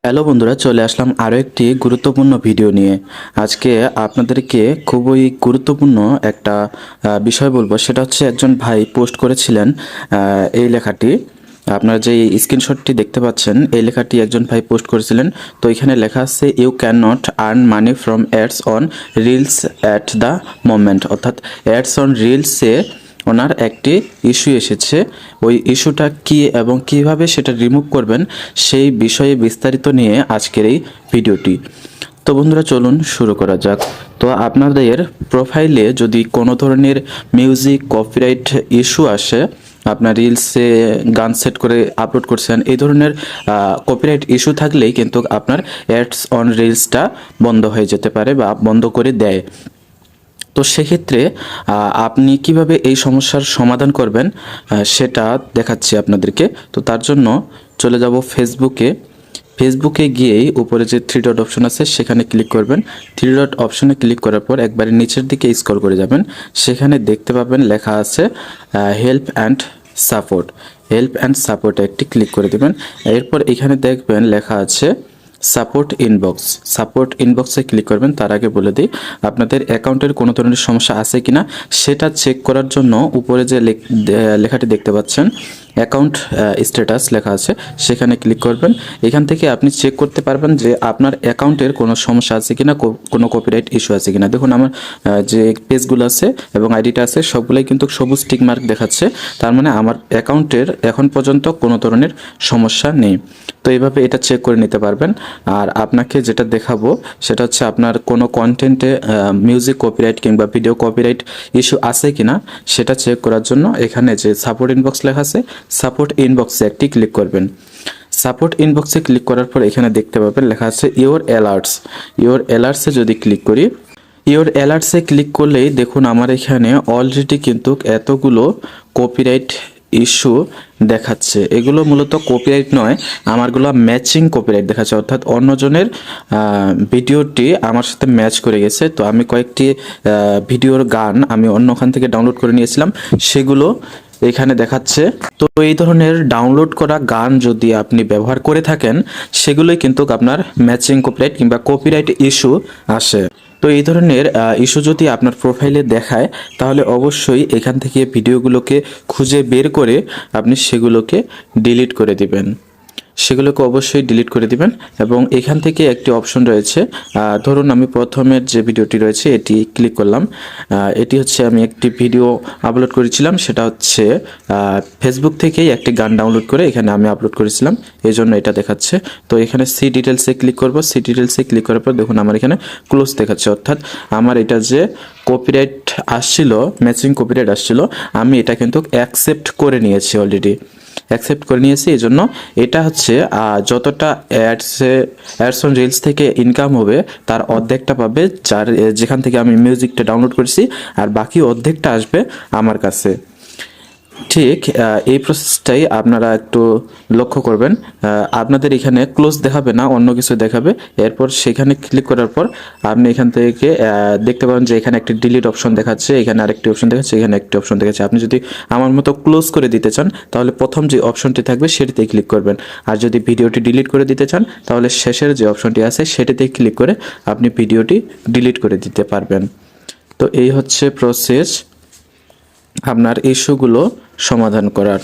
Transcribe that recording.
Hello বন্ধুরা, চলে আসলাম আরও একটি গুরুত্বপূর্ণ ভিডিও নিয়ে। আজকে আপনাদেরকে খুবই গুরুত্বপূর্ণ একটা বিষয় বলবো। সেটা হচ্ছে একজন ভাই পোস্ট করেছিলেন এই লেখাটি। আপনারা যে স্ক্রিনশটটি দেখতে পাচ্ছেন, এই লেখাটি একজন ভাই পোস্ট করেছিলেন। তো এখানে লেখা আছে, you can not earn money from ads on reels at the moment. অর্থাৎ অ্যাডস অন রিলসে ওনার একটি ইস্যু এসেছে। ওই ইস্যুটা কি এবং কিভাবে সেটা রিমুভ করবেন সেই বিষয়ে বিস্তারিত নিয়ে আজকের এই ভিডিওটি। তো বন্ধুরা, চলুন শুরু করা যাক। তো আপনাদের প্রোফাইলে যদি কোনো ধরনের মিউজিক কপিরাইট ইস্যু আসে, আপনার রিলসে গান সেট করে আপলোড করছেন, এই ধরনের কপিরাইট ইস্যু থাকলেই কিন্তু আপনার অ্যাডস অন রিলসটা বন্ধ হয়ে যেতে পারে বা বন্ধ করে দেয়। তো সেক্ষেত্রে আপনি কিভাবে এই সমস্যার সমাধান করবেন সেটা দেখাচ্ছি আপনাদেরকে। তো তার জন্য চলে যাব ফেসবুকে গিয়েই উপরে যে থ্রি ডট অপশন আছে সেখানে ক্লিক করবেন। থ্রি ডট অপশনে ক্লিক করার পর একবারে নিচের দিকে স্ক্রল করে যাবেন। সেখানে দেখতে পাবেন লেখা আছে help and support. Help and সাপোর্টে একটি ক্লিক করে দেবেন। এরপর এখানে দেখবেন লেখা আছে সাপোর্ট ইনবক্সে ক্লিক করবেন। তার আগে বলে দিই, আপনাদের অ্যাকাউন্টের কোনো ধরনের সমস্যা আছে কিনা সেটা চেক করার জন্য উপরে যে লেখাটি দেখতে পাচ্ছেন, অ্যাকাউন্ট স্ট্যাটাস লেখা আছে, সেখানে ক্লিক করবেন। এখান থেকে আপনি চেক করতে পারবেন যে আপনার অ্যাকাউন্টের কোনো সমস্যা আছে কিনা, কোনো কপিরাইট ইস্যু আছে কিনা। দেখুন আমার যে পেজগুলো আছে এবং আইডিটা আছে সবগুলোই কিন্তু সবুজ টিক মার্ক দেখাচ্ছে। তার মানে আমার অ্যাকাউন্টের এখন পর্যন্ত কোনো ধরনের সমস্যা নেই। তো এইভাবে এটা চেক করে নিতে পারবেন। আর আপনাকে যেটা দেখাবো সেটা হচ্ছে আপনার কোনো কন্টেন্টে মিউজিক কপিরাইট কিংবা ভিডিও কপিরাইট ইস্যু আছে কিনা সেটা চেক করার জন্য এখানে যে সাপোর্ট ইনবক্স লেখা আছে, সাপোর্ট ইনবক্সে একটি ক্লিক করবেন। সাপোর্ট ইনবক্সে ক্লিক করার পর এখানে দেখতে পাবেন লেখা আছে ইওর অ্যালার্টসে যদি ক্লিক করি, ইওর অ্যালার্টসে ক্লিক করলেই দেখুন আমার এখানে অলরেডি কিন্তু এতগুলো কপিরাইট ইস্যু দেখাচ্ছে। এগুলো মূলত কপিরাইট নয়, আমারগুলো ম্যাচিং কপিরাইট দেখাচ্ছে। অর্থাৎ অন্যজনের ভিডিওটি আমার সাথে ম্যাচ করে গেছে। তো আমি কয়েকটি ভিডিওর গান আমি অন্যখান থেকে ডাউনলোড করে নিয়েছিলাম, সেগুলো এখানে দেখাচ্ছে। তো এই ধরনের ডাউনলোড করা গান যদি আপনি ব্যবহার করে থাকেন, সেগুলোই কিন্তু আপনার ম্যাচিং কপিরাইট কিংবা কপিরাইট ইস্যু আসে। তো এই ধরনের ইস্যু যদি আপনার প্রোফাইলে দেখায়, তাহলে অবশ্যই এখান থেকে ভিডিওগুলোকে খুঁজে বের করে আপনি সেগুলোকে ডিলিট করে দিবেন। এবং এখান থেকে একটি অপশন রয়েছে। ধরুন আমি প্রথমের যে ভিডিওটি রয়েছে এটি ক্লিক করলাম। এটি হচ্ছে আমি একটি ভিডিও আপলোড করেছিলাম, সেটা হচ্ছে ফেসবুক থেকেই একটি গান ডাউনলোড করে এখানে আমি আপলোড করেছিলাম, এই জন্য এটা দেখাচ্ছে। তো এখানে সি ডিটেলসে ক্লিক করব। সি ডিটেলসে ক্লিক করার পর দেখুন আমার এখানে ক্লোজ দেখাচ্ছে। অর্থাৎ আমার এটা যে কপিরাইট আসছিল, ম্যাচিং কপিরাইট আসছিল, আমি এটা কিন্তু অ্যাকসেপ্ট করে নিয়েছি অলরেডি। এই জন্য এটা হচ্ছে যতটা অ্যাডস অন রিলস থেকে ইনকাম হবে তার অর্ধেকটা পাবে যেখান থেকে আমি মিউজিকটা ডাউনলোড করেছি, আর বাকি অর্ধেকটা আসবে আমার কাছে। ঠিক এই প্রসেসটাই আপনারা একটু লক্ষ্য করবেন। আপনাদের এখানে ক্লোজ দেখাবে না, অন্য কিছু দেখাবে। এরপর সেখানে ক্লিক করার পর আপনি এখান থেকে দেখতে পাবেন যে এখানে একটি ডিলিট অপশন দেখাচ্ছে, এখানে আরেকটি অপশন দেখাচ্ছে, এখানে একটি অপশন দেখাচ্ছে। আপনি যদি আমার মতো ক্লোজ করে দিতে চান তাহলে প্রথম যে অপশনটি থাকবে সেটিতে ক্লিক করবেন। আর যদি ভিডিওটি ডিলিট করে দিতে চান তাহলে শেষের যে অপশনটি আছে সেটিতে ক্লিক করে আপনি ভিডিওটি ডিলিট করে দিতে পারবেন। তো এই হচ্ছে প্রসেস আপনার ইস্যুগুলো সমাধান করার।